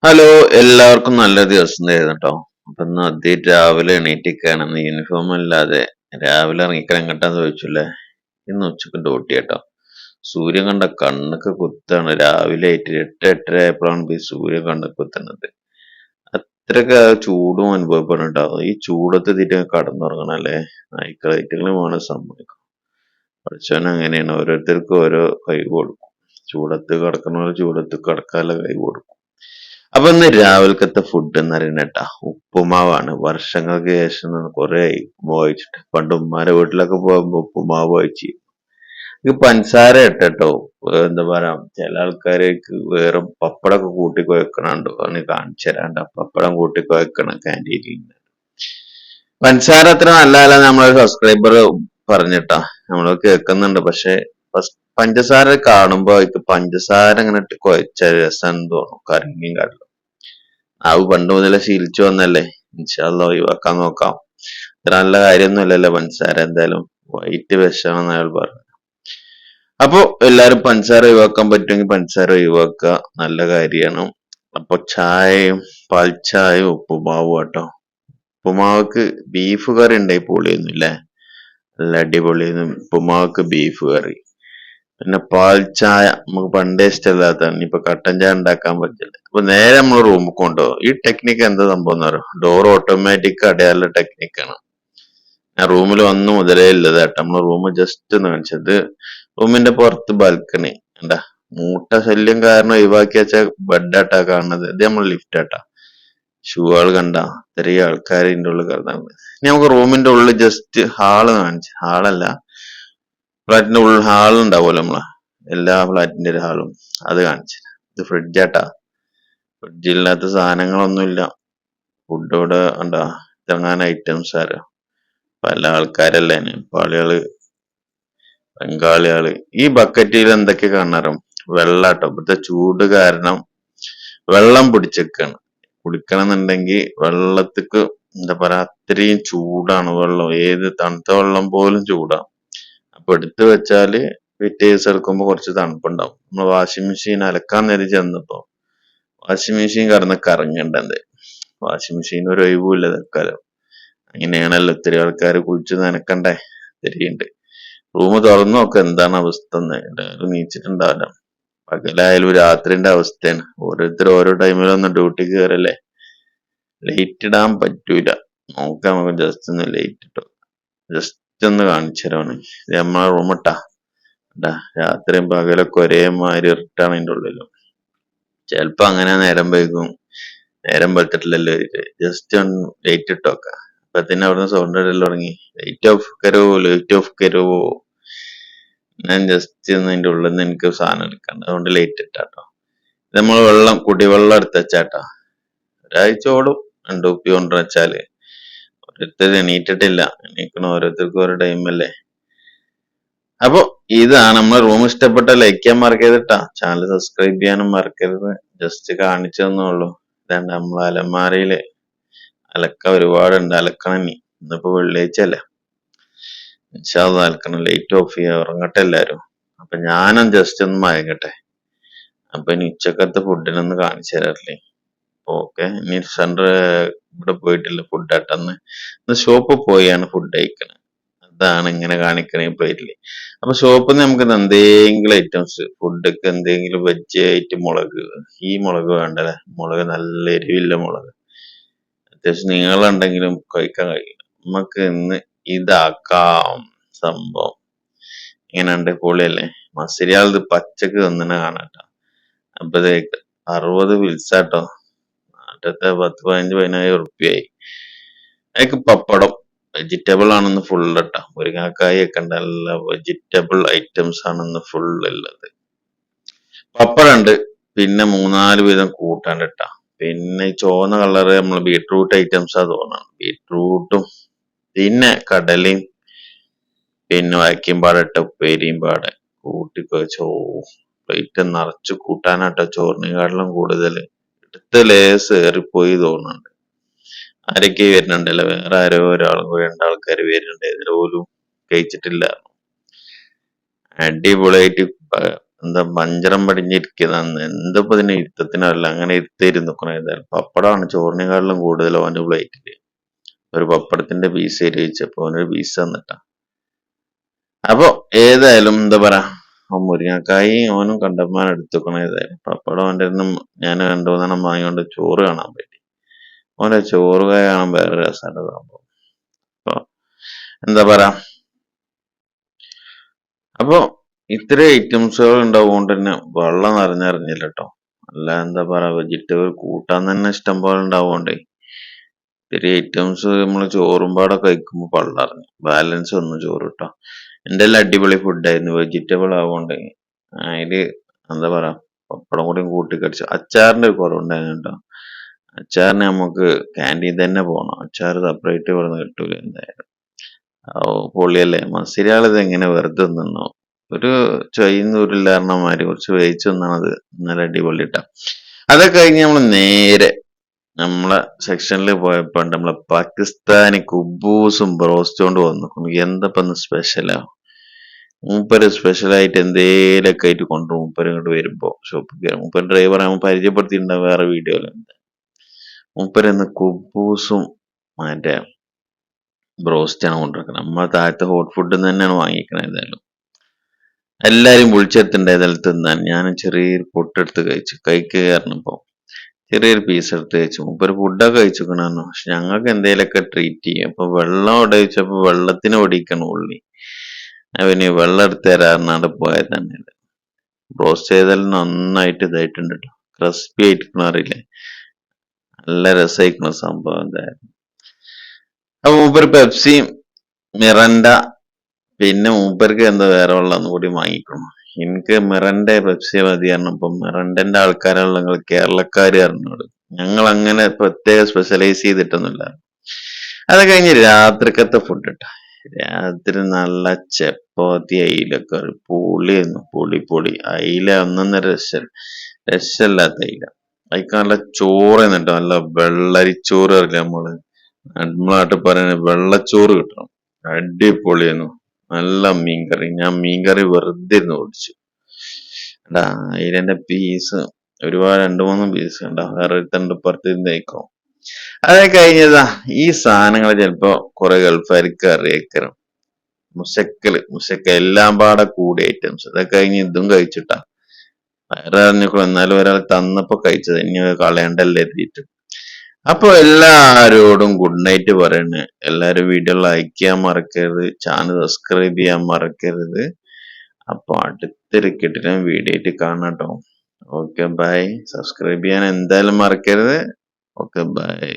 Hello, എല്ലാവർക്കും നല്ല ദിവസം നേരുന്നു കേട്ടോ. അപ്പൊ ഇന്ന് രാവിലെ എണീറ്റിരിക്കുകയാണെന്ന് യൂണിഫോം ഇല്ലാതെ രാവിലെ ഇറങ്ങിക്കാൻ എങ്ങോട്ടാന്ന് ചോദിച്ചില്ലേ. ഇന്ന് ഉച്ചക്ക് ഡ്യൂട്ടി കേട്ടോ. സൂര്യൻ കണ്ട കണ്ണൊക്കെ കുത്താണ്. രാവിലെ ആയിട്ട് 8-8:30 ആയപ്പോഴാണ് ഈ സൂര്യൻ കണ്ണൊക്കെ കുത്തുന്നത്. അത്രയൊക്കെ ചൂടും അനുഭവപ്പെടുന്നുണ്ടാവും. ഈ ചൂടത്ത് തീറ്റ കടന്നുറങ്ങണം അല്ലേ. നായ്ക്കളായിട്ടുള്ള വേണം സമ്മതിക്കും. പഠിച്ചവൻ അങ്ങനെയാണ്, ഓരോരുത്തർക്കും ഓരോ കഴിവ് കൊടുക്കും. ചൂടത്ത് കിടക്കുന്നവർ ചൂടത്ത് കിടക്കാനുള്ള കഴിവ് കൊടുക്കും. അപ്പൊ ഇന്ന് രാവിലത്തെ ഫുഡ് എന്ന് പറയുന്നേട്ടാ ഉപ്പുമാവാണ്. വർഷങ്ങൾക്ക് ശേഷം കുറെ ആയി ഉപ്പുമാവ് കഴിച്ചിട്ട്. പണ്ട് ഉമ്മാരെ വീട്ടിലൊക്കെ പോകുമ്പോ ഉപ്പുമാവ് കഴിച്ചു. ഇത് പഞ്ചസാര ഇട്ടോ. എന്താ പറയാ, ചില ആൾക്കാർക്ക് വേറെ പപ്പടമൊക്കെ കൂട്ടി കുഴക്കണുണ്ടോ എന്ന് കാണിച്ചു തരാണ്ട. പപ്പടം കൂട്ടി കുഴക്കണം ക്യാൻറ്റീനിൽ. പഞ്ചസാര അത്ര നല്ലതല്ല, നമ്മളൊരു സബ്സ്ക്രൈബർ പറഞ്ഞിട്ടാ നമ്മള് കേൾക്കുന്നുണ്ട്. പക്ഷെ പഞ്ചസാര കാണുമ്പോ ഇത് പഞ്ചസാര ഇങ്ങനെ ഇട്ട് കുഴച്ച രസം തോന്നും, കറങ്ങിയും കാട്ടിലും. പണ്ട് മുതലേ ശീലിച്ചു വന്നല്ലേ. ഇൻഷാ അള്ളാ ഒഴിവാക്കാൻ നോക്കാം. ഇത്ര നല്ല കാര്യമൊന്നുമില്ലല്ലോ പഞ്ചസാര. എന്തായാലും വൈറ്റ് വിഷമാണെന്ന് അയാൾ പറഞ്ഞു. അപ്പൊ എല്ലാരും പഞ്ചസാര ഒഴിവാക്കാൻ പറ്റുമെങ്കിൽ പഞ്ചസാര ഒഴിവാക്കുക, നല്ല കാര്യമാണ്. അപ്പൊ ചായയും പാൽച്ചായയും ഉപ്പുമാവും കേട്ടോ. ഉപ്പുമാവക്ക് ബീഫ് കറി ഉണ്ടായി പൊളിയൊന്നുമില്ലേ, നല്ല അടിപൊളിയൊന്നും. ഉപ്പുമാവക്ക് ബീഫ് കറി, പിന്നെ പാൽ ചായ നമുക്ക് പണ്ടേ ഇഷ്ടമില്ലാത്തതാണ്. ഇനിയിപ്പൊ കട്ടൻ ചായ ഉണ്ടാക്കാൻ പറ്റില്ല. അപ്പൊ നേരെ നമ്മൾ റൂമിൽ കൊണ്ടുപോകും. ഈ ടെക്നിക്ക് എന്താ സംഭവം എന്ന് പറയും, ഡോർ ഓട്ടോമാറ്റിക് അടയാനുള്ള ടെക്നിക്കാണ്. ഞാൻ റൂമിൽ വന്ന് മുതലേ ഉള്ളത് കേട്ടോ. നമ്മളെ റൂം ജസ്റ്റ് ഒന്ന് കാണിച്ചത്, റൂമിന്റെ പുറത്ത് ബാൽക്കണി എന്താ, മൂട്ട ശല്യം കാരണം ഒഴിവാക്കി വെച്ച ബെഡാട്ടാ കാണുന്നത്. ഇത് നമ്മൾ ലിഫ്റ്റ് ആട്ടാ. ഷൂകൾ കണ്ട ഇത്രയും ആൾക്കാർ ഇതിന്റെ ഉള്ളിൽ കിടന്നാണ്. ഇനി നമുക്ക് റൂമിന്റെ ഉള്ളിൽ ജസ്റ്റ് ഹാള് കാണിച്ചു. ഹാളല്ല, ഫ്ലാറ്റിന്റെ ഉള്ളിൽ ഹാൾ ഉണ്ടാവുമല്ലോ നമ്മളെ, എല്ലാ ഫ്ലാറ്റിന്റെ ഒരു ഹാളും, അത് കാണിച്ചു. ഇത് ഫ്രിഡ്ജാട്ടാ. ഫ്രിഡ്ജില്ലാത്ത സാധനങ്ങളൊന്നുമില്ല. ഫുഡ് ഇവിടെ ഉണ്ടാ, ഇറങ്ങാൻ ഐറ്റംസ് ആരോ പല ആൾക്കാരല്ലേ, നേപ്പാളികള്, ബംഗാളികള്. ഈ ബക്കറ്റിൽ എന്തൊക്കെ കാണാറും വെള്ളാട്ടോ. ഇവിടുത്തെ ചൂട് കാരണം വെള്ളം പിടിച്ചേക്കാണ്. കുടിക്കണം എന്നുണ്ടെങ്കിൽ വെള്ളത്തിക്ക് എന്താ പറയാ, അത്രയും ചൂടാണ് വെള്ളം. ഏത് തണുത്ത വെള്ളം പോലും ചൂടാണ്. അപ്പൊ എടുത്തു വെച്ചാല് പിറ്റേ ദിവസം എടുക്കുമ്പോ കുറച്ച് തണുപ്പുണ്ടാവും. നമ്മള് വാഷിംഗ് മെഷീൻ അലക്കാൻ നേരം ചെന്നപ്പോ വാഷിംഗ് മെഷീൻ കടന്ന് കറങ്ങണ്ടത്. വാഷിംഗ് മെഷീൻ ഒരു ഒഴിവുമില്ല തൽക്കാലം. അങ്ങനെയാണല്ലോ, ഒത്തിരി ആൾക്കാർ കുളിച്ച് നനക്കണ്ടേ. തിരിയുണ്ട്. റൂം തുറന്നു നോക്ക എന്താണ് അവസ്ഥ എന്ന്. എല്ലാവരും നീച്ചിട്ടുണ്ടാവില്ല. പകലായാലും രാത്രിന്റെ അവസ്ഥയാണ്. ഓരോരുത്തർ ഓരോ ടൈമിലൊന്നും ഡ്യൂട്ടിക്ക് കയറല്ലേ. ലൈറ്റ് ഇടാൻ പറ്റൂല. നോക്കാം, നമുക്ക് ജസ്റ്റ് ഒന്ന് ലൈറ്റ് ഇട്ടോ. ജസ്റ്റ് ഒന്ന് കാണിച്ചു തരാണ്. ഇത് നമ്മളെ റൂം ഇട്ടാ. രാത്രിയും പകലൊക്കെ ഒരേമാതിരി ഇരുട്ടാണ് അതിന്റെ ഉള്ളിലും. ചെലപ്പോ അങ്ങനെ നേരം വൈകും. നേരം വെളുത്തിട്ടില്ലല്ലോ. ജസ്റ്റ് ഒന്ന് ലൈറ്റ് ഇട്ട് നോക്കാം. അപ്പൊ തന്നെ അവിടുന്ന് സൗണ്ട് ഇടൽ തുടങ്ങി, ലൈറ്റ് ഓഫ് കരോ, ലൈറ്റ് ഓഫ് കരോ. ഞാൻ ജസ്റ്റ് ഒന്ന് അതിന്റെ ഉള്ളിൽ നിന്ന് എനിക്ക് സാധനം എടുക്കണ്ട, അതുകൊണ്ട് ലൈറ്റ് ഇട്ടാട്ടോ. നമ്മൾ വെള്ളം, കുടിവെള്ളം എടുത്ത് വെച്ചാട്ടാ. ഒരാഴ്ച ഓടും. 2 കുപ്പി കൊണ്ട് വെച്ചാല്. ഓരോരുത്തർ എണീറ്റിട്ടില്ല. എണീക്കണ ഓരോരുത്തർക്കും ഓരോ ടൈമല്ലേ. അപ്പൊ ഇതാണ് നമ്മളെ റൂം. ഇഷ്ടപ്പെട്ട ലൈക്ക് ചെയ്യാൻ മറക്കരുത്. ചാനൽ സബ്സ്ക്രൈബ് ചെയ്യാനും മറക്കരുത്. ജസ്റ്റ് കാണിച്ചു തന്നുള്ളൂ. ഇതാണ്ട് നമ്മളെ അലമാരയില് അലക്ക ഒരുപാടുണ്ട്. അലക്കണം. ഇന്നിപ്പോ വെള്ളിയാഴ്ച അല്ലേ, ഇൻഷാ അള്ളാ അലക്കണം. ലൈറ്റ് ഓഫ് ചെയ്യാൻ ഉറങ്ങട്ടെ എല്ലാരും. അപ്പൊ ഞാനും ജസ്റ്റ് ഒന്ന് മയങ്ങട്ടെ. അപ്പൊ ഇനി ഉച്ചക്കത്തെ ഫുഡിനൊന്ന് കാണിച്ചു തരാറില്ലേ. ഓക്കെ, ഇനി സെന്റർ ഇവിടെ പോയിട്ടില്ല ഫുഡ് ആട്ടെന്ന്. ഇന്ന് ഷോപ്പിൽ പോയാണ് ഫുഡ് കഴിക്കണത്. അതാണ് ഇങ്ങനെ കാണിക്കണ ഈ പ്ലേറ്റില്. അപ്പൊ ഷോപ്പിൽ നിന്ന് നമുക്ക് എന്തെങ്കിലും ഐറ്റംസ് ഫുഡൊക്കെ, എന്തെങ്കിലും വെജ് ആയിട്ട് മുളക്, ഈ മുളക് വേണ്ടല്ലേ, മുളക് നല്ല എരിവില്ല മുളക്, അത്യാവശ്യം നീളുണ്ടെങ്കിലും കഴിക്കാൻ കഴിയില്ല. നമുക്ക് ഇന്ന് ഇതാക്കാം സംഭവം. ഇങ്ങനെയുണ്ട്, പൊളിയല്ലേ. മസിരിയാളത് പച്ചക്ക് തിന്നണ കാണാട്ടോ. അപ്പൊ 60 ഫിൽസാട്ടോ. നാട്ടത്തെ 10-15-17 ഉറുപ്പ്യായി. അതിക്ക് പപ്പടം, വെജിറ്റബിൾ ആണെന്ന് ഫുൾ ഇട്ടാ. മുരിങ്ങാക്കായി ഒക്കെ ഉണ്ട്, നല്ല വെജിറ്റബിൾ ഐറ്റംസ് ആണെന്ന് ഫുൾ ഉള്ളത്. പപ്പടം ഉണ്ട്, പിന്നെ 3-4 വീതം കൂട്ടാണ്ട് ഇട്ടാ. പിന്നെ ഈ ചുവന്ന കളറ് നമ്മൾ ബീട്രൂട്ട് ഐറ്റംസാ തോന്നണം. ബീട്രൂട്ടും പിന്നെ കടലയും പിന്നെ വയക്കും പാടിട്ട ഉപ്പേരിയും പാടെ കൂട്ടിക്കൊഴിച്ചോ. പ്ലേറ്റ് നിറച്ച് കൂട്ടാനാട്ടോ. ചോറിനെക്കാട്ടിലും കൂടുതൽ എടുത്ത് ലേസ് ഏറിപ്പോയി തോന്നുന്നുണ്ട്. ആരൊക്കെ വരുന്നുണ്ടല്ലോ, വേറെ ആരോ ഒരാളും കൂടി 2 ആൾക്കാർ വരുന്നുണ്ട്. ഇതിൽ പോലും കഴിച്ചിട്ടില്ല. അടിപൊളിയായിട്ട് എന്താ പഞ്ചരം പടിഞ്ഞിരിക്കുന്നന്ന് എന്തപ്പോ ഇതിന് ഇരുത്തത്തിനല്ല അങ്ങനെ ഇരുത്തിയിരുന്നു ഏതായാലും പപ്പടമാണ് ചോറിനെക്കാട്ടിലും കൂടുതൽ ഓന്റെ പ്ലേറ്റില് ഒരു പപ്പടത്തിന്റെ പീസ് എരിയിച്ചപ്പോ ഓനൊരു പീസ് തന്നിട്ടാ അപ്പൊ ഏതായാലും എന്താ പറയാ മുരിങ്ങക്കായി ഓനും കണ്ടമാനം എടുത്തുക്കണ ഏതായാലും പപ്പടം ഓന്റെ ഞാൻ രണ്ടു മൂന്നെണ്ണം വാങ്ങിക്കൊണ്ട് ചോറ് കാണാൻ പറ്റി ഓന്റെ ചോറ് കായ കാണാൻ വേറെ രസമാണ് സംഭവം അപ്പൊ എന്താ പറയാ അപ്പൊ ഇത്രയും ഐറ്റംസുകൾ ഉണ്ടാവുകൊണ്ട് തന്നെ വെള്ളം നിറഞ്ഞറിഞ്ഞില്ല കേട്ടോ അല്ല എന്താ പറയാ വെജിറ്റബിൾ കൂട്ടാൻ തന്നെ ഇഷ്ടം പോലെ ഉണ്ടാവുകൊണ്ടേ ഇത്തിരി ഐറ്റംസ് നമ്മള് ചോറും പാടെ കഴിക്കുമ്പോ പള്ളറിഞ്ഞു ബാലൻസ് വന്നു ചോറ് കേട്ടോ എന്റെ എല്ലാം അടിപൊളി ഫുഡായിരുന്നു വെജിറ്റബിൾ ആവുകൊണ്ട് അതില് എന്താ പറയാ പപ്പടം കൂടി കൂട്ടി കടിച്ചു അച്ചാറിന്റെ ഒരു കുറവുണ്ടായിരുന്നു കേട്ടോ അച്ചാറിന് നമുക്ക് ക്യാൻറ്റീൻ തന്നെ പോകണം അച്ചാർ സെപ്പറേറ്റ് ഇവിടുന്ന് കിട്ടൂല എന്തായാലും ഓ പൊളിയല്ലേ മസിരിയാൾ ഇത് എങ്ങനെ വെറുതെ നിന്നോ ഒരു ചൊയ്യൂരില്ലാരണമാര് കുറച്ച് വേവിച്ച് നിന്നാണത് നല്ല അടിപൊളി ഇട്ടാ അതൊക്കെ കഴിഞ്ഞ് നമ്മള് നേരെ നമ്മളെ സെക്ഷനിൽ പോയപ്പോ നമ്മളെ പാകിസ്ഥാനി കുബൂസും ബ്രോസ്റ്റും കൊണ്ട് വന്നു എന്തപ്പോ സ്പെഷ്യലാ മൂപ്പര് സ്പെഷ്യലായിട്ട് എന്തേലൊക്കെ ആയിട്ട് കൊണ്ടുപോകും മൂപ്പര് ഇങ്ങോട്ട് വരുമ്പോ ഷോപ്പിൽ കയറും മൂപ്പര് ഡ്രൈവർ ആകുമ്പോൾ പരിചയപ്പെടുത്തിയിട്ടുണ്ടാവും വേറെ വീഡിയോയില് മൂപ്പര് ഇന്ന് കുബൂസും മറ്റേ ബ്രോസ്റ്റാണ് കൊണ്ടുവരുന്നത് നമ്മളെ താഴത്തെ ഹോട്ട് ഫുഡ് തന്നെയാണ് വാങ്ങിക്കണത് ഏതായാലും എല്ലാരും വിളിച്ചെടുത്തിണ്ടായതിൽ തിന്നാൻ ഞാൻ ചെറിയൊരു പൊട്ടെടുത്ത് കഴിച്ചു കഴിക്കുകയായിരുന്നപ്പോ ചെറിയൊരു പീസ് എടുത്ത് കഴിച്ചു മൂപ്പര് ഫുഡൊക്കെ കഴിച്ചിക്കണു പക്ഷെ ഞങ്ങൾക്ക് എന്തേലൊക്കെ ട്രീറ്റ് ചെയ്യും അപ്പൊ വെള്ളം അവിടെ വെച്ചപ്പോ വെള്ളത്തിന് ഓടിക്കണം ഉള്ളി അവന് വെള്ളം എടുത്ത് തരാറിനാണ്ട് പോയത് തന്നെ റോസ്റ്റ് ചെയ്താലും നന്നായിട്ട് ഇതായിട്ടുണ്ട് കേട്ടോ ക്രിസ്പി ആയിട്ടിരിക്കണ അറിയില്ലേ നല്ല രസമായിരിക്കണ സംഭവം എന്തായാലും അപ്പൊ മൂപ്പര് പെപ്സിയും മിറണ്ട പിന്നെ മൂപ്പർക്ക് എന്താ വേറെ വെള്ളം കൂടി വാങ്ങിക്കണം എനിക്ക് മിറന്റെ പെപ്സി മതി പറഞ്ഞപ്പോ മിറന്റെ ആൾക്കാരുള്ള നിങ്ങൾ കേരളക്കാര് പറഞ്ഞോട് ഞങ്ങൾ അങ്ങനെ പ്രത്യേക സ്പെഷ്യലൈസ് ചെയ്തിട്ടൊന്നുമില്ല അത് കഴിഞ്ഞ് രാത്രിക്കത്തെ ഫുഡ് ഇട്ടാ രാത്രി നല്ല ചപ്പാത്തി അയിലക്കറി പൊളിയായിരുന്നു പൊളി അയില ഒന്നൊന്നര രസമില്ലാത്ത അയില അതിക്ക് നല്ല ചോറ് എന്നിട്ടോ നല്ല വെള്ളരിച്ചോറ് അറിയില്ല നമ്മളെ നാട്ടിൽ പറയുന്നത് വെള്ളച്ചോറ് കിട്ടണം അടിപൊളിയായിരുന്നു നല്ല മീൻകറി ഞാൻ മീൻകറി വെറുതെ ഇരുന്ന് ഓടിച്ചു എടാ അയിലന്റെ പീസ് ഒരുപാട് രണ്ടു മൂന്ന് പീസ് കണ്ടാ വേറെ ഒരുത്തണ്ട് പുറത്ത് ഇരുന്നേക്കോ അതൊക്കെ കഴിഞ്ഞതാ ഈ സാധനങ്ങൾ ചിലപ്പോ കുറെ ഗൾഫുകാർക്ക് അറിയിക്കണം മുസക്ക എല്ലാം പാടെ കൂടിയ ഐറ്റംസ് അതൊക്കെ കഴിഞ്ഞ് ഇതും കഴിച്ചിട്ടാ വേറെ അറിഞ്ഞിക്കോ എന്നാലും ഒരാൾ തന്നപ്പോ കഴിച്ചത് ഇനി കളയണ്ടല്ലേ എത്തിയിട്ട് അപ്പൊ എല്ലാരോടും ഗുഡ് നൈറ്റ് പറയുന്നു എല്ലാരും വീഡിയോ ലൈക്ക് ചെയ്യാൻ മറക്കരുത് ചാനൽ സബ്സ്ക്രൈബ് ചെയ്യാൻ മറക്കരുത് അപ്പൊ അടുത്തൊരു കിട്ടിയ വീഡിയോ ആയിട്ട് കാണാം കേട്ടോ ഓക്കെ ബൈ സബ്സ്ക്രൈബ് ചെയ്യാൻ എന്തായാലും മറക്കരുത് ഓക്കെ ബൈ